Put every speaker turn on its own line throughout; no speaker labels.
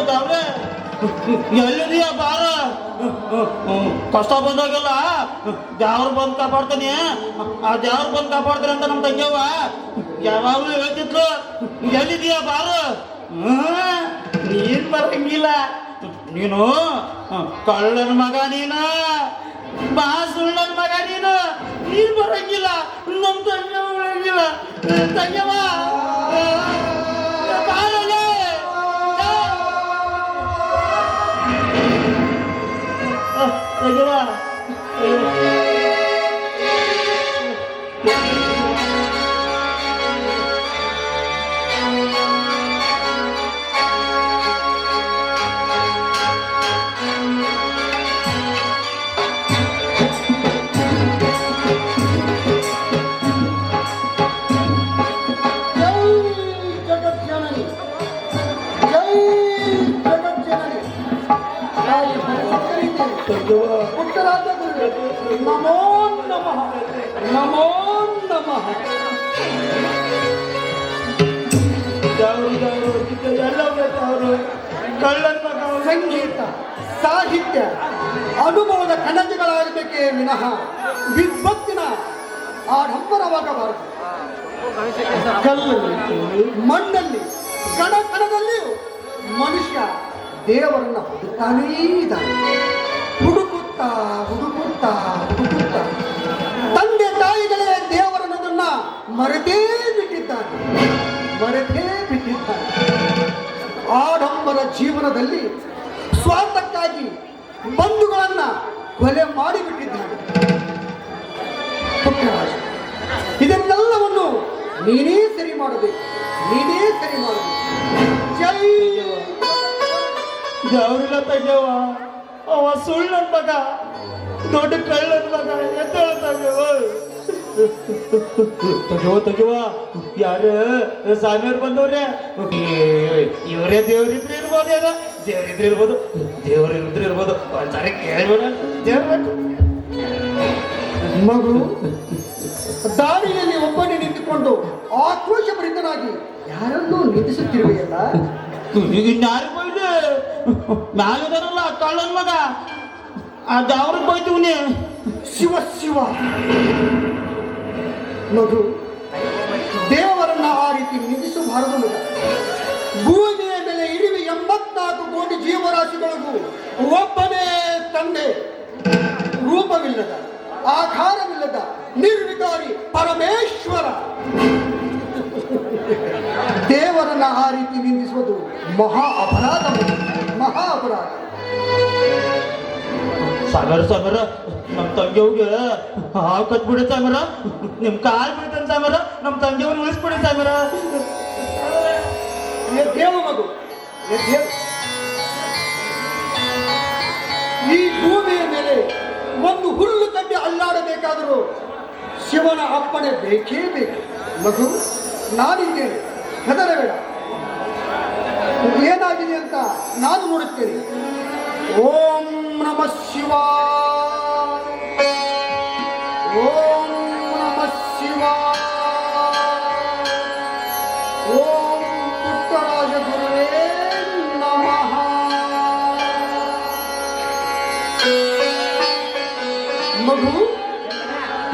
ದಾವ್ರೆ ಎಲ್ಲಿದೀಯ ಬಾರ. ಕಷ್ಟ ಬಂದಾಗೆಲ್ಲ ದೇವ್ರು ಬಂದು ಕಾಪಾಡ್ತಾನೆ, ಆ ದೇವ್ರು ಬಂದು ಕಾಪಾಡ್ತಾರೆ ಅಂತ ನಮ್ಮ ತಂಗ್ಯವ್ವ ಯಾವಾಗಲೂ ಹೇಳ್ತಿದ್ಲು. ಎಲ್ಲಿದೀಯ ಬಾರ. ನೀನ್ ಬರಂಗಿಲ್ಲ, ನೀನು ಕಳ್ಳನ ಮಗ, ನೀನು ಬಾ ಸುಳ್ಳನ ಮಗ, ನೀನ್ ಬರಂಗಿಲ್ಲ. ನಮ್ಮ ತಂಗ್ಯವ ಬರಂಗಿಲ್ಲ. ತಂಗ್ಯವ
ನಮೋ ನಮಃ ನಮೋ ನಮಃ. ಸಂಗೀತ ಸಾಹಿತ್ಯ ಅನುಭವದ ಕಣಜಗಳಾಗಬೇಕೇ ವಿನಃ ವಿದ್ವತ್ತಿನ ಆಡಂಬರವಾಗಬಾರದು. ಕಲ್ಲಲ್ಲಿ ಮಣ್ಣಲ್ಲಿ ಕಣ ಕಣದಲ್ಲಿಯೂ ಮನುಷ್ಯ ದೇವರನ್ನ ಹುಡುಕ್ತಾನೇ ಇದ್ದಾನೆ. ಹುಡುಕುತ್ತಾ ಹುಡುಕುತ್ತಾ ಹುಡುಕುತ್ತಾ ತಂದೆ ತಾಯಿಗಳೇ ದೇವರನ್ನದನ್ನ ಮರೆತೇ ಬಿಟ್ಟಿದ್ದಾನೆ. ಆಡಂಬರ ಜೀವನದಲ್ಲಿ ಸ್ವಾರ್ಥಕ್ಕಾಗಿ ಬಂಧುಗಳನ್ನ ಕೊಲೆ ಮಾಡಿಬಿಟ್ಟಿದ್ದಾನೆ. ಪುಟ್ಟರಾಜ, ಇದನ್ನೆಲ್ಲವನ್ನು ನೀನೇ ಸರಿ ಮಾಡಬೇಕು. ಜೈ
ದೇವ್ರಿಲ್ಲ ತಂಗ್ಯವ, ಅವ ಸುಳ್ಳನ ಮಗ, ದೊಡ್ಡ ಕಳ್ಳನ ಮಗ. ತಗವ ಯಾರು ಸ್ವಾಮಿಯವ್ರು ಬಂದವ್ರೆ. ಇವರೇ ದೇವ್ರಿದ್ರೆ ಇರ್ಬೋದೇನ? ದೇವ್ರಿದ್ರೆ ಇರ್ಬೋದು. ಒಂದ್ಸಾರಿ ಕೇಳ್ಬೇಡ.
ಮಗು, ದಾರಿಯಲ್ಲಿ ಒಬ್ಬನೇ ನಿಂತುಕೊಂಡು ಆಕ್ರೋಶಭರಿತನಾಗಿ ಯಾರನ್ನೂ ನಿಂದಿಸುತ್ತಿರುವೆಯಲ್ಲ.
ಇನ್ಯಾರು ಬೈದೆ? ಮ್ಯಾಲಿದಾರಲ್ಲ ಕಳ್ಳನ ಮಗ, ಅದು ಅವ್ರಿಗೆ ಬೈತೀವಿ.
ಶಿವ ಶಿವ. ಮಗು, ದೇವರನ್ನ ಆ ರೀತಿ ನಿಂದಿಸಬಾರದು ಮಗ. ಭೂಮಿಯ ಮೇಲೆ ಇರುವೆ 84 ಕೋಟಿ ಜೀವರಾಶಿಗಳಿಗೂ ಒಬ್ಬನೇ ತಂದೆ, ರೂಪವಿಲ್ಲದ ಆಕಾರವಿಲ್ಲದ ನಿರ್ವಿಕಾರಿ ಪರಮೇಶ್ವರ. ದೇವರನ್ನ ಆ ರೀತಿ ನಿಂದಿಸುವುದು ಮಹಾ ಅಪರಾಧ.
ಸಾಗರ ನಮ್ಮ ತಂಗಿಯವ್ಗೆ ಹಾವು ಕಚ್ಬಿಡಿ ಸಾಗರ. ನಿಮ್ ಕಾಲ್ ಬಿಡ್ತಾನೆ ಸಾಗರ. ನಮ್ಮ ತಂಗಿಯವ್ನ ಉಳಿಸ್ಬಿಡಿ ಸಾಗರ.
ದೇವ ಮಗು, ಈ ಭೂಮಿಯ ಮೇಲೆ ಒಂದು ಹುಲ್ಲು ಕಡ್ಡಿ ಅಲ್ಲಾಡಬೇಕಾದರೂ ಶಿವನ ಅಪ್ಪಣೆ ಬೇಕೇ ಬೇಕು. ಮಗು, ನಾನಿದ್ದೇನೆ, ಹೆದರಬೇಡ. ಏನಾಗಿದೆ ಅಂತ ನಾನು ನೋಡುತ್ತೇನೆ. ಓಂ ನಮಃ ಶಿವಾಯ, ಓಂ ನಮಃ ಶಿವಾಯ, ಓಂ ಪುಟ್ಟರಾಜ ಗುರುವೇ ನಮಃ. ಮಗು,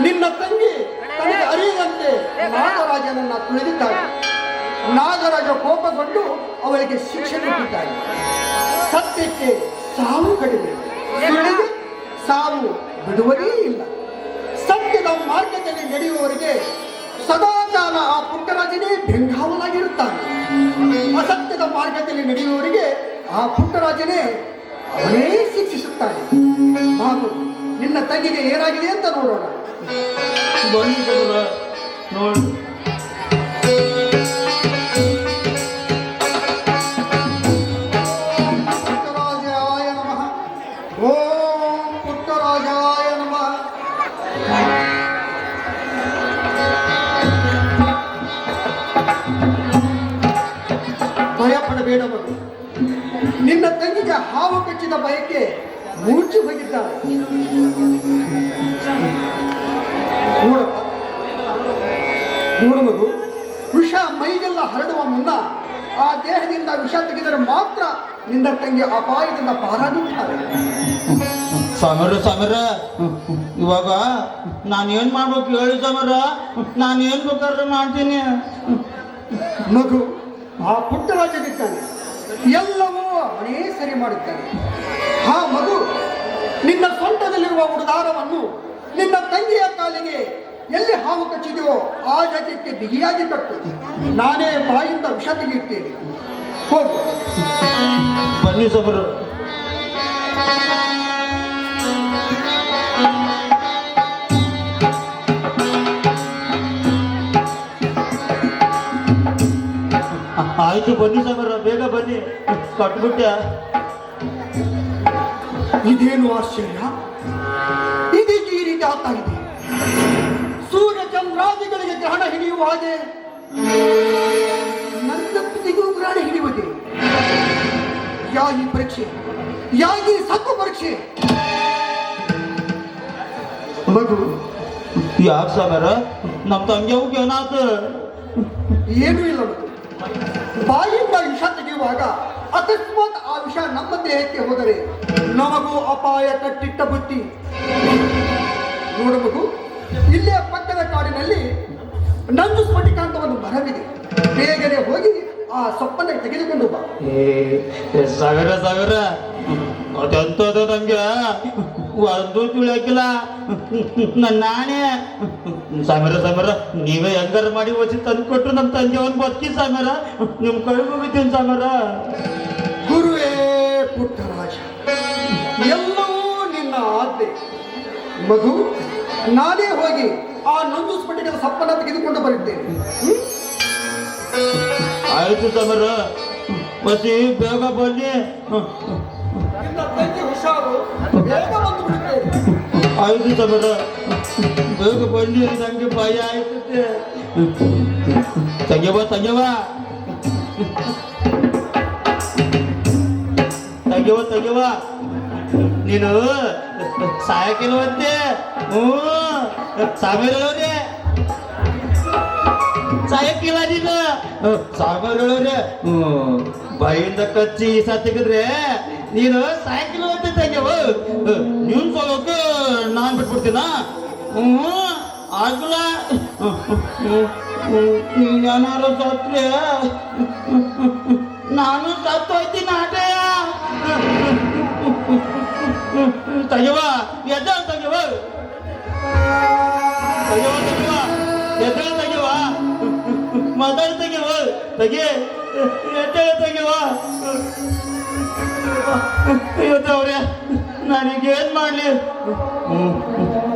ನಿನ್ನ ತಂಗಿ ತನಗೆ ಅರಿಯದಂತೆ ನಾಗರಾಜನನ್ನ ತುಳಿದಿದ್ದಾಳೆ. ನಾಗರಾಜ ಕೋಪಗೊಂಡು ಅವಳಿಗೆ ಶಿಕ್ಷೆ ಕೊಟ್ಟಿದ್ದಾನೆ. ಸತ್ಯಕ್ಕೆ ಸಾವು ಕಡಿಮೆ, ಸುಳ್ಳಿಗೆ ಸಾವು ಬಿಡುವುದೇ ಇಲ್ಲ. ಸತ್ಯದ ಮಾರ್ಗದಲ್ಲಿ ನಡೆಯುವವರಿಗೆ ಸದಾಕಾಲ ಆ ಪುಟ್ಟರಾಜನೇ ಬೆಂಗಾವಲಾಗಿರುತ್ತಾನೆ. ಅಸತ್ಯದ ಮಾರ್ಗದಲ್ಲಿ ನಡೆಯುವವರಿಗೆ ಆ ಪುಟ್ಟರಾಜನೇ ಅವನೇ ಶಿಕ್ಷಿಸುತ್ತಾನೆ. ಬಾಬು, ನಿನ್ನ ತಂಗಿಗೆ ಏನಾಗಿದೆ ಅಂತ ನೋಡೋಣ.
ನೋಡಿ,
ಪುಟ್ಟರಾಜಾಯ ನಮಃ. ಓಂ ಪುಟ್ಟರಾಜಾಯ ನಮಃ. ಭಯಪಡಬೇಡ ಮಗು. ನಿನ್ನ ತಂಗಿಗೆ ಹಾವು ಕಚ್ಚಿದ ಭಯಕ್ಕೆ ಮೂರ್ಛೆ ಹೋಗಿದ್ದಾಳೆ. ನೋಡು ಮಗು, ವಿಷ ಮೈಗೆಲ್ಲ ಹರಡುವ ಮುನ್ನ ಆ ದೇಹದಿಂದ ವಿಷ ತೆಗೆದರೆ ಮಾತ್ರ ನಿನ್ನ ತಂಗಿ ಅಪಾಯದಿಂದ ಪಾರಾಗುತ್ತಾರೆ.
ಸಮರ ಇವಾಗ ನಾನು ಏನ್ ಮಾಡ್ಬೇಕು ಹೇಳಿ ಸಮರ, ನಾನು ಏನ್ ಬೇಕಾದ್ರೆ ಮಾಡ್ತೀನಿ.
ಮಗು, ಆ ಪುಟ್ಟರಾಜನಿದ್ದಾನೆ, ಎಲ್ಲವೂ ಅವನೇ ಸರಿ ಮಾಡುತ್ತಾನೆ. ಆ ಮಗು, ನಿನ್ನ ಸೊಂಟದಲ್ಲಿರುವ ಉಡುದಾರವನ್ನು ನಿನ್ನ ತಂಗಿಯ ಕಾಲಿಗೆ ಎಲ್ಲಿ ಹಾವು ಕಚ್ಚಿದೆಯೋ ಆ ಜಾಗಕ್ಕೆ ಬಿಗಿಯಾಗಿ ಕಟ್ಟು. ನಾನೇ ಬಾಯಿಂದ ವಿಷ ತೆಗೆಯುತ್ತೇನೆ. ಹೋಗು.
ಬನ್ನಿ ಸಮರ. ಆಯ್ತು ಬನ್ನಿ ಸಮರ, ಬೇಗ ಬನ್ನಿ, ಕಟ್ಬಿಟ್ಟೆ.
ಇದೇನು ಆಶ್ಚರ್ಯ, ಇದಕ್ಕೆ ಈ ರೀತಿ ಆಗ್ತಾ ಇದೆ. ಸೂರ್ಯ ಚಂದ್ರಾದಿಗಳಿಗೆ ಗ್ರಹಣ ಹಿಡಿಯುವ ಹಾಗೆ ನನ್ನ ಪತಿಗೂ ಗ್ರಹಣ ಹಿಡಿಯುವುದೇ? ಯಾಗಿ ಪರೀಕ್ಷೆ, ಯಾಗಿ ಸತ್ವ ಪರೀಕ್ಷೆ. ಮಗು,
ಯಾಕೆ ಸಮರ, ನಮ್ಮ ತಂಗಿ ಹೋಗಿ ಏನಾತ?
ಏನೂ ಇಲ್ಲ ಮಗು. ಬಾಯಿಂದ ವಿಷ ತೆಗೆಯುವಾಗ ಅಕಸ್ಮಾತ್ ಆ ವಿಷ ನಮ್ಮ ದೇಹಕ್ಕೆ ಹೋದರೆ ನಮಗೂ ಅಪಾಯ ಕಟ್ಟಿಟ್ಟ ಬುತ್ತಿ. ನೋಡು ಮಗು, ಇಲ್ಲೇ ಪಕ್ಕದ ಕಾಡಿನಲ್ಲಿ ನಂದು ಸ್ಫಟಿಕಾಂತವನ್ನು ಮರವಿದೆ. ಬೇಗನೆ ಹೋಗಿ ಆ ಸೊಪ್ಪನ್ನು ತೆಗೆದುಕೊಂಡು ಬಾ.
ಸಾವಿರ ಅದೆಂತದ ನಂಗೆ ಒಂದು ತಿಳಿಯಾಕಿಲ್ಲ. ನನ್ನ ನಾಣೆ ಸಮರ, ನೀವೇ ಹೆಂಗಾರ ಮಾಡಿ ವಸಿ ತಂದು ಕೊಟ್ಟರು ನಮ್ಮ ತಂದೆ ಅವ್ನು ಬದುಕಿ ಸಮರ, ನಿಮ್ಮ ಕೈ ಮುಗಿತೀನಿ ಸಮರ.
ಗುರುವೇ ಪುಟ್ಟರಾಜ, ಎಲ್ಲವೂ ನಿನ್ನ ಆಜ್ಞೆ. ಮಗು, ನಾನೇ ಹೋಗಿ ಆ ನಂದು ಸ್ಫಟಿಕದ ಸಪ್ಪನ್ನು ತೆಗೆದುಕೊಂಡು ಬರುತ್ತೇನೆ.
ಆಯ್ತು ಸಮರ, ವಸಿ ಬೇಗ ಬನ್ನಿ.
ಹುಷಾರು, ಬೇಗ ಬಂದು ಬಿಡುತ್ತೇನೆ.
ಆಯ್ತು ಸಮರ, ಬೇಗ ಬನ್ನಿ, ನಂಗೆ ಭಯ ಆಯ್ತದೆ. ತೆಗೆವ ನೀನು ಸಾಯಕಿಲ್ವಂತೆ. ಸಾಮೇರವ್ರೆ, ಸಾಯಕ್ಕಿಲ್ಲ ನೀನು. ಸಾಮೇರವ್ರೆ, ಬಾಯಿಂದ ಕಚ್ಚಿ ತೆಗೆದ್ರೆ ನೀನು ಸಾಯಕ್ಕಿಲ್ವಂತೆ. ತೆಗೆವ ನೀನು ಸೋಲೋಕೆ ನಾನು ಬಿಟ್ಬಿಡ್ತೀನ? ಆಗಲ್ಲ. ನೀನೇನಾರು ಸತ್ರೆ ನಾನು ಸತ್ತು ಹೋಯ್ತೀನಿ. ಆಟೆಯ ತೆಗೆವ, ಎದ್ದೇಳ ತೆಗೆವ, ಎದ್ದೇಳ ತೆಗೆವ, ಮಾತಾಡ ತೆಗೆವ, ಎದ್ದೇಳ ತೆಗೆವ. ಇವತ್ತವ್ರೆ ನನಗೇನ್ ಮಾಡ್ಲಿ?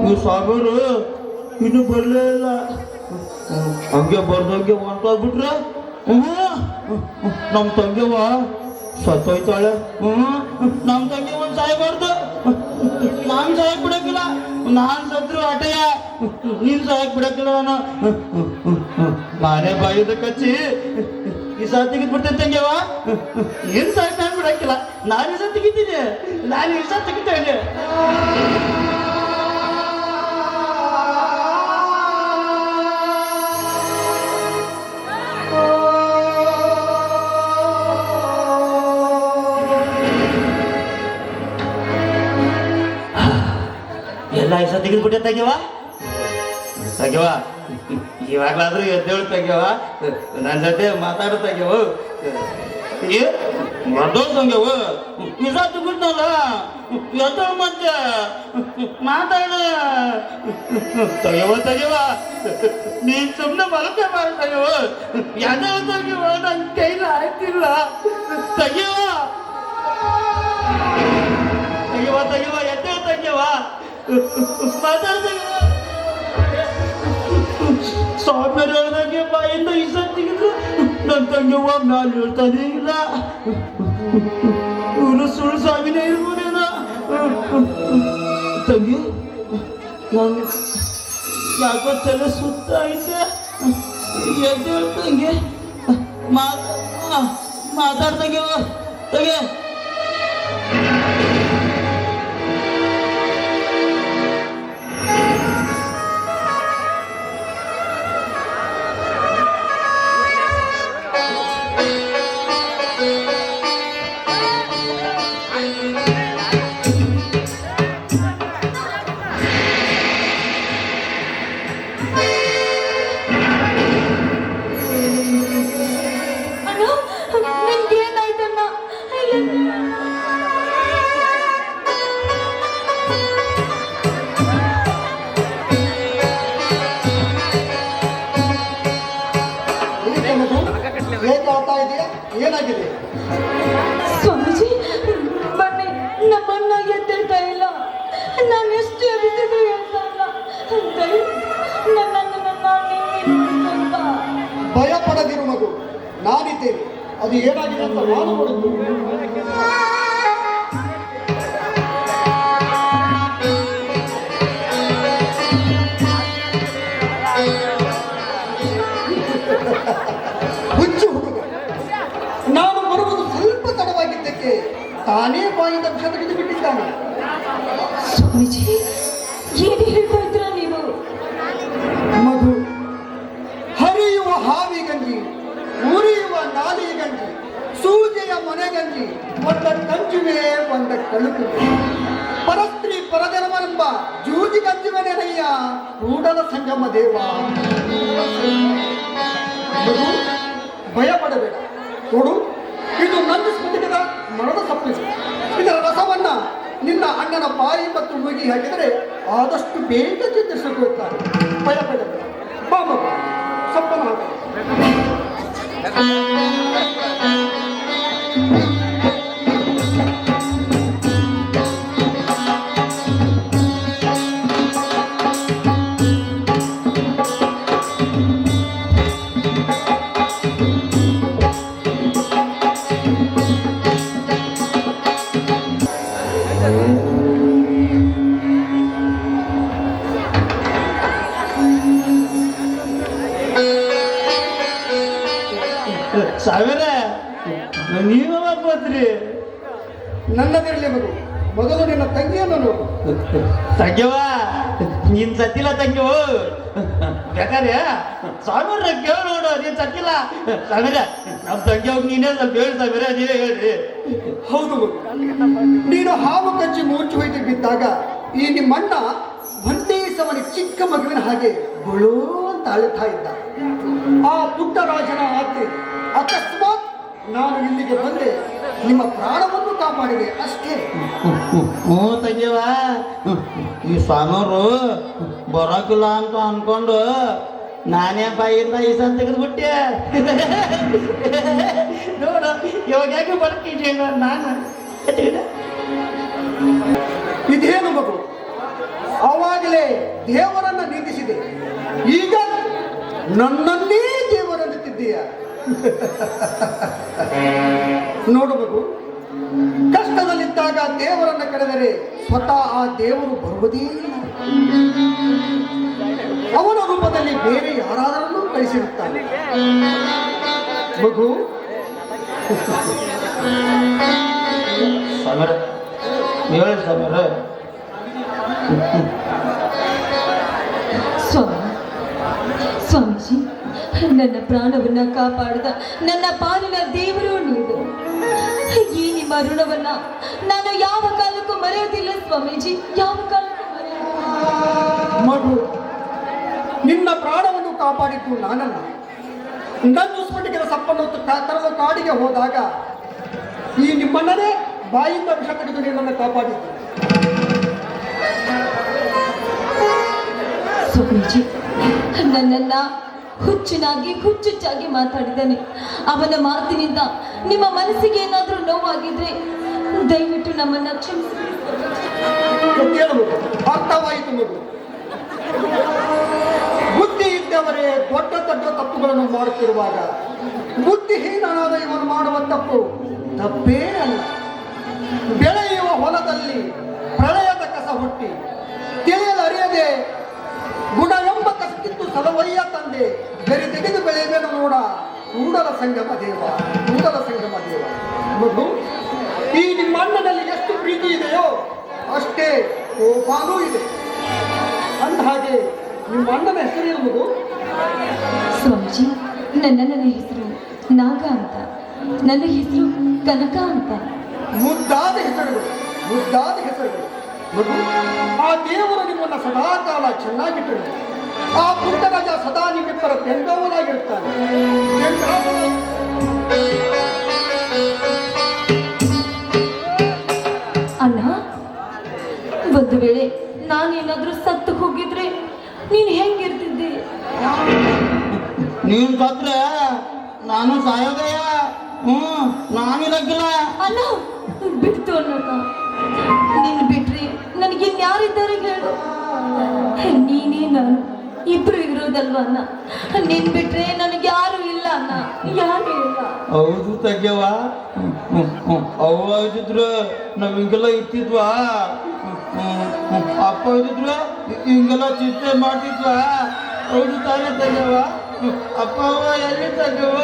ಈ ಸಾಗರು ಇನ್ನು ಬರಲೇ ಇಲ್ಲ. ಹಂಗೆ ಬರ್ದಂಗೆ ಹೊಂಟೋಗ್ಬಿಟ್ರೆ ನಮ್ಮ ತಂಗಿವ ಸತ್ತೋಯ್ತಾಳೆ. ನಮ್ಮ ತಂಗಿ ಒಂದು ಸಾಯಬಾರ್ದು. ನಾನು ಸಾಯಕ್ ಬಿಡಕ್ಕಿಲ್ಲ. ನಾನು ಸತ್ರು ಆಟೆಯ, ನೀನು ಸಾಯಕ್ ಬಿಡಕ್ಕಿಲ್ಲ. ನಾನೇ ಬಾಯಿದ ಕಚ್ಚಿ ಈ ಸಹ ತೆಗೆದ್ಬಿಡ್ತೇನೆ ತಂಗ್ಯವ. ಏನ್ ಸಾಯಕ್ ನಾನು ಬಿಡಕ್ಕಿಲ್ಲ. ನಾನು ಈ ಸಹ ತೆಗಿತೀನಿ, ನಾನು ಈ ಸಹ ತೆಗಿತೇನೆ. ಎಲ್ಲ ಈ ಸಹ ತೆಗೆದ್ಬಿಟ್ಟೆ ತೆಗ್ಯವ. ಇವಾಗ್ಲಾದ್ರೂ ಎದ್ದೇಳು ತೆಗ್ಯವ, ನನ್ನ ಜೊತೆ ಮಾತಾಡು ತೆಗ್ಯವ. ಮರ್ದೋ ತಂಗ್ಯವ, ನಿಜ ತಗೊಂಡಲ್ಲ, ಎದ್ದೇಳು ಮತ್ತೆ ಮಾತಾಡ. ತೆಗ್ಯವ ನೀನ್ ಸುಮ್ಮನೆ ಮಲಕೆ ಮಾಡಿ ತೆಗ್ಯವ. ಎದ್ದೇಳು ತೆಗ್ಯವ, ನನ್ನ ಕೈಲಿ ಆಯ್ತಿಲ್ಲ. ತೆಗ್ಯವ ಎದ್ದೇಳು ತೆಗ್ಯವ, ಮಾತಾಡ್ತೇವೆ. ಸಾವಿರ ಹೇಳ್ದಂಗೆ ಬಾಯಿಂದ ಈ ಸತ್ತಿಗಿದ್ರು ನನ್ನ ತಂಗಿವ್ವ ಮ್ಯಾಲ ಹೇಳ್ತಾನೆ ಇಲ್ಲ. ಇವನು ಸುಳ್ಳು ಸಾವಿನೇ ಇರ್ಬೋದೇನ? ತಂಗಿ, ನಾನು ಯಾಕೋ ತಲೆ ಸುತ್ತ ಐತೆ. ಎದ್ದೇಳು ತಂಗಿ, ಮಾತಾಡ್ತಂಗಿವ ತಂಗಿ.
ಏಕೆ ಮಗು? ಏಕೆ ಆಗ್ತಾ ಇದೆಯಾ? ಏನಾಗಿದೆ?
ಸ್ವಾಮೀಜಿ, ಬನ್ನಿ, ನಮ್ಮನ್ನ ಎದ್ದೇಳ್ತಾ ಇಲ್ಲ. ನಾನು ಎಷ್ಟು ಎಬ್ಬಿಸಿದ್ರು ಹೇಳ್ತಾ ಇಲ್ಲ. ದಯವಿಟ್ಟು ನನ್ನನ್ನು ಅಂತ.
ಭಯ ಪಡದಿರು ಮಗು, ನಾನಿದ್ದೇನೆ. ಅದು ಏನಾಗಿದೆ ಅಂತ ನಾನು ನೋಡಿದ್ದು. ಹುಚ್ಚು ಹುಡುಗ, ನಾನು ಬರುವುದು ಸ್ವಲ್ಪ ತಡವಾಗಿದ್ದಕ್ಕೆ ತಾನೇ ಬಾಯಿಂದ ವಿಷ ತೆಗೆದು ಬಿಟ್ಟಿದ್ದಾನೆ.
ಸ್ವಾಮೀಜಿ, ಏನು ಹೇಳ್ತಾ ಇದ್ದೀರಾ ನೀವು?
ಮಗು, ಹರಿಯುವ ಹಾವಿ ಗಂಜಿ, ಉರಿಯುವ ನಾಲಿ ಗಂಜಿ, ಸೂಜೆಯ ಮನೆ ಗಂಜಿ, ಒಂದ ಕಂಜುವೆ ಒಂದ ಕಳುಕುವೆ, ಪರಸ್ತ್ರೀ ಪರಧರ್ಮನೆಂಬ ಜೂಜಿ ಗಂಜುವನೆನಯ್ಯ ಕೂಡಲ ಸಂಗಮ ದೇವ. ಮಗು, ಭಯ ಪಡಬೇಡ. ನೋಡು, ಇದು ನನ್ನ ಸ್ಮೃತಿಕದ ಮರದ ಸಪ್ಪಿಸು. ಇದರ ರಸವನ್ನ ನಿನ್ನ ಅಣ್ಣನ ಬಾಯಿ ಮತ್ತು ಮುಗಿ ಹಾಕಿದರೆ ಆದಷ್ಟು ಬೇಗ ಚಿತ್ರಿಸಿಕೊಳ್ಳುತ್ತಾರೆ. ಭಯ ಪಡಬೇಡ. ಬಾ ಮಗು, ಸಪ್ಪನ ಹಾಕು.
ಸಾವಿರ ನೀವು ಬಂದ್ರಿ.
ನನ್ನದಿರಲಿ ಮಗು, ಮೊದಲು ನಿನ್ನ ತಂಗಿಯನ್ನು ನೋಡು.
ತಂಗ್ಯವ, ನೀನ್ ಸತ್ತಿಲ್ಲ ತಂಗ್ಯವ. ಬೇಕಾದ್ರೆ ಸಾವಿರ ಕೇಳಿ ನೋಡು, ನೀನ್ ಸತ್ತಿಲ್ಲ. ಸಾವಿರ, ನಮ್ಮ ತಂಗ್ಯವ್ ನೀನೇ ಸ್ವಲ್ಪ ಹೇಳಿ ಸಾವಿರ, ನೀವೇ ಹೇಳ್ರಿ.
ಹೌದು ಮಗು, ನೀನು ಹಾವು ಕಚ್ಚಿ ಮೂರ್ಛೆ ಹೋಯ್ತು ಬಿದ್ದಾಗ ಈ ನಿಮ್ಮಣ್ಣ ಒಂದೇ ಸಮನೆ ಚಿಕ್ಕ ಮಗುವಿನ ಹಾಗೆ ಗುಳೋ ಅಂತ ಅಳುತ್ತಾ ಇದ್ದ. ಆ ಪುಟ್ಟ ರಾಜನ ಆಜ್ಞೆ, ಅಕಸ್ಮಾತ್ ನಾನು ಇಲ್ಲಿಗೆ ಬಂದೆ, ನಿಮ್ಮ ಪ್ರಾಣವನ್ನು ಕಾಪಾಡಿದೆ ಅಷ್ಟೇ.
ಹ್ಞೂ ತಂಗ್ಯವ, ಈ ಸ್ವಾಮಿಯವರು ಬರೋಕಿಲ್ಲ ಅಂತ ಅನ್ಕೊಂಡು ನಾನೇ ಬಾಯಿಂದ ಈ ಸಲ ತೆಗೆದ್ಬಿಟ್ಟೆ. ನೋಡು, ಇವಾಗ ಯಾಕೆ ಬರ್ತೀನಿ ನಾನು.
ಇದೇನು ಮಗು, ಆವಾಗಲೇ ದೇವರನ್ನ ನಿಂದಿಸಿದೆ, ಈಗ ನನ್ನನ್ನೇ ದೇವರನ್ನುತ್ತಿದ್ದೀಯ. ನೋಡು ಮಗು, ಕಷ್ಟದಲ್ಲಿದ್ದಾಗ ದೇವರನ್ನ ಕರೆದರೆ ಸ್ವತಃ ಆ ದೇವರು ಬರುವುದೇ ಇಲ್ಲ. ಅವನ ರೂಪದಲ್ಲಿ ಬೇರೆ ಯಾರಾದರೂ ಕಳಿಸಿರುತ್ತಾನೆ. ಮಗು,
ಸಮರ ಹೇಳಿ ಸಮರ.
ಸ್ವಾಮೀಜಿ, ನನ್ನ ಪ್ರಾಣವನ್ನ ಕಾಪಾಡಿದ ನನ್ನ ಪಾಲಿನ ದೇವರು ನೀವು. ಈ ನಿಮ್ಮ ಋಣವನ್ನ ನಾನು ಯಾವ ಕಾಲಕ್ಕೂ ಮರೆಯೋದಿಲ್ಲ ಸ್ವಾಮೀಜಿ, ಯಾವ ಕಾಲಕ್ಕೂ ಮರೆಯೋದಿಲ್ಲ.
ಮಗು, ನಿನ್ನ ಪ್ರಾಣವನ್ನು ಕಾಪಾಡಿದ್ದು ನಾನಲ್ಲ. ನನ್ನ ಸ್ಫಟಿಕದ ಸಪ್ಪನ್ನು ತರಲು ಕಾಡಿಗೆ ಹೋದಾಗ ಈ ನಿಮ್ಮಣ್ಣನೇ ಬಾಯಿಂದ ವಿಷ ತೆಗೆದು ನಿನ್ನನ್ನು ಕಾಪಾಡಿದ್ದು.
ಸ್ವಾಮೀಜಿ, ನನ್ನನ್ನ ಹುಚ್ಚುಚ್ಚಾಗಿ ಮಾತಾಡಿದ್ದಾನೆ. ಅವನ ಮಾತಿನಿಂದ ನಿಮ್ಮ ಮನಸ್ಸಿಗೆ ಏನಾದರೂ ನೋವಾಗಿದ್ರೆ ದಯವಿಟ್ಟು ನಮ್ಮನ್ನ ಕ್ಷಮಿಸಿ.
ಅರ್ಥವಾಯಿತು ಮಗು. ಬುದ್ಧಿ ಇದ್ದವರೇ ದೊಡ್ಡ ದೊಡ್ಡ ತಪ್ಪುಗಳನ್ನು ಮಾಡುತ್ತಿರುವಾಗ ಬುದ್ಧಿಹೀನನಾದ ಇವನು ಮಾಡುವ ತಪ್ಪು ತಪ್ಪೇ ಅಲ್ಲ. ಬೆಳೆಯುವ ಹೊಲದಲ್ಲಿ ಪ್ರಳಯದ ಕಸ ಹುಟ್ಟಿ ತಿಳಿಯಲರಿಯದೆ ಗುಣ ಎಂಬ ಕಸಕ್ಕಿತ್ತು ಸಲವಯ್ಯ ತಂದೆ ಗರಿ ತೆಗೆದು ಬೆಳೆಯುವೆನು ನೋಡ ಕೂಡಲ ಸಂಗಮ ದೇವ, ಕೂಡಲ ಸಂಗಮ ದೇವ. ಮಗು, ಈ ನಿಮ್ಮ ಅಣ್ಣನಲ್ಲಿ ಎಷ್ಟು ಪ್ರೀತಿ ಇದೆಯೋ ಅಷ್ಟೇ ಕೋಪನೂ ಇದೆ. ಅಂದ ಹಾಗೆ ನಿಮ್ಮ ಅಣ್ಣನ ಹೆಸರೇನು ಮಗು?
ಸ್ವಾಮೀಜಿ, ನನ್ನ ಹೆಸರು ನಾಗ ಅಂತ, ನನ್ನ ಹೆಸರು ಕನಕ ಅಂತ.
ಮುದ್ದಾದ ಹೆಸರುಗಳು, ಮುದ್ದಾದ ಹೆಸರುಗಳು. ಮಗು, ಆ ದೇವರು ನಿಮ್ಮನ್ನ ಸದಾಕಾಲ ಚೆನ್ನಾಗಿಟ್ಟರು. ಆ ಪುಟ್ಟರಾಜ ಸದಾ ನಿಮ್ಮಿಬ್ಬರ ಬೆಂಬಲವಾಗಿರುತ್ತಾನೆ.
ಒಂದು ವೇಳೆ ನಾನೇನಾದ್ರೂ ಸತ್ತು ಹೋಗಿದ್ರೆ ನೀನು ಹೆಂಗಿರ್ತಿದ್ದೆ?
ನೀನ್ ಸತ್ರೆ ನಾನು ಸಾಯೋದಯ್ಯ. ನಾನಿರಕ್ಕಿಲ್ಲ.
ಅಲ್ಲ, ಬಿಡ್ತು ಅನ್ನೋಣ. ನೀನು ಬಿಟ್ರೆ ನನಗಿನ್ಯಾರಿದ್ದಾರೆ ಹೇಳು? ನೀನೇ ನಾನು ಇಬ್ರು ಇರೋದಲ್ವ ಅಣ್ಣ. ನೀನ್ ಬಿಟ್ರೆ ನನಗೆ ಯಾರು ಇಲ್ಲ ಅಣ್ಣ, ಯಾರು ಇಲ್ಲ.
ಹೌದು ತಗ್ಯವ, ಅವ್ವ ಇದ್ದಿದ್ರು ನಾವ್ ಹಿಂಗೆಲ್ಲ ಇರ್ತಿದ್ವಾ? ಅಪ್ಪ ಇದ್ದಿದ್ರು ಹಿಂಗೆಲ್ಲ ಚಿಂತೆ ಮಾಡ್ತಿದ್ವಾ? ಹೌದು ತಾನೇ ತಗ್ಯವ? ಅಪ್ಪ ಅವ್ವ ಎಲ್ಲಿ ತಗ್ಯವ?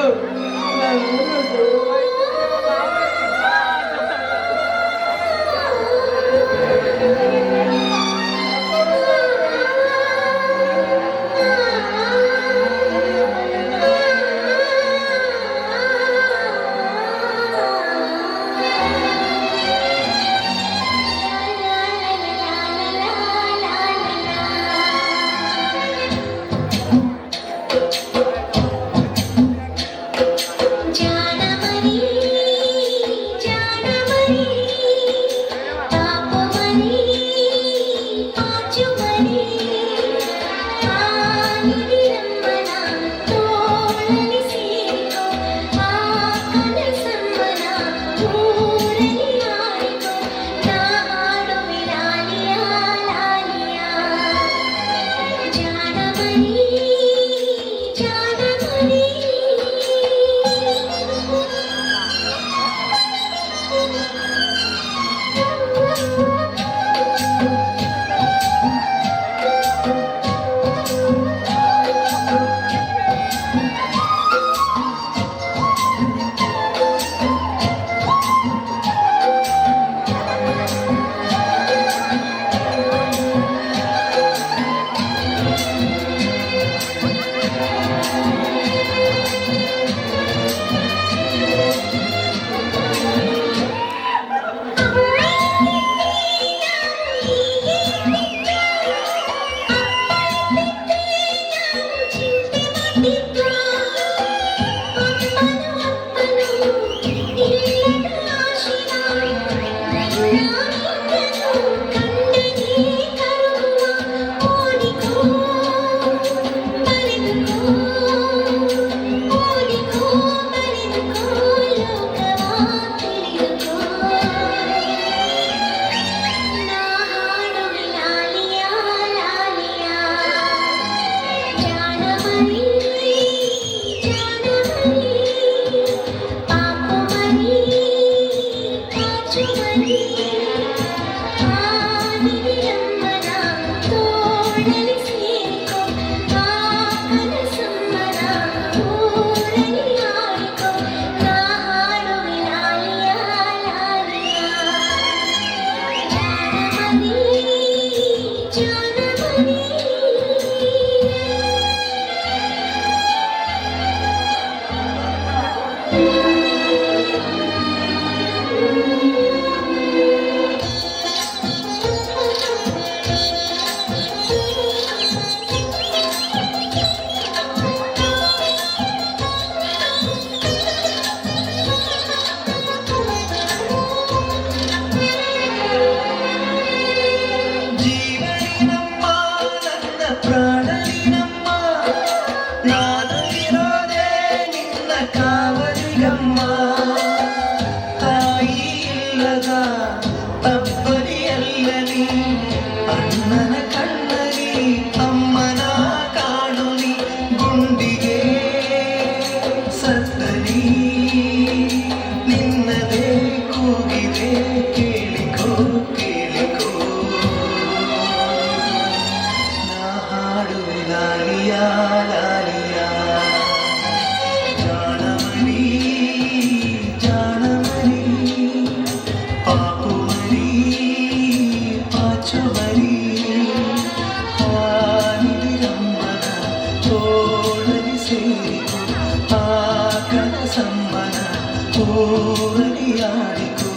ಕೋರಡಿಯಾಡಿತು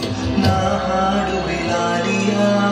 ನಾ ಹಾಡುವೆ ಲಾಲಿಯಾ.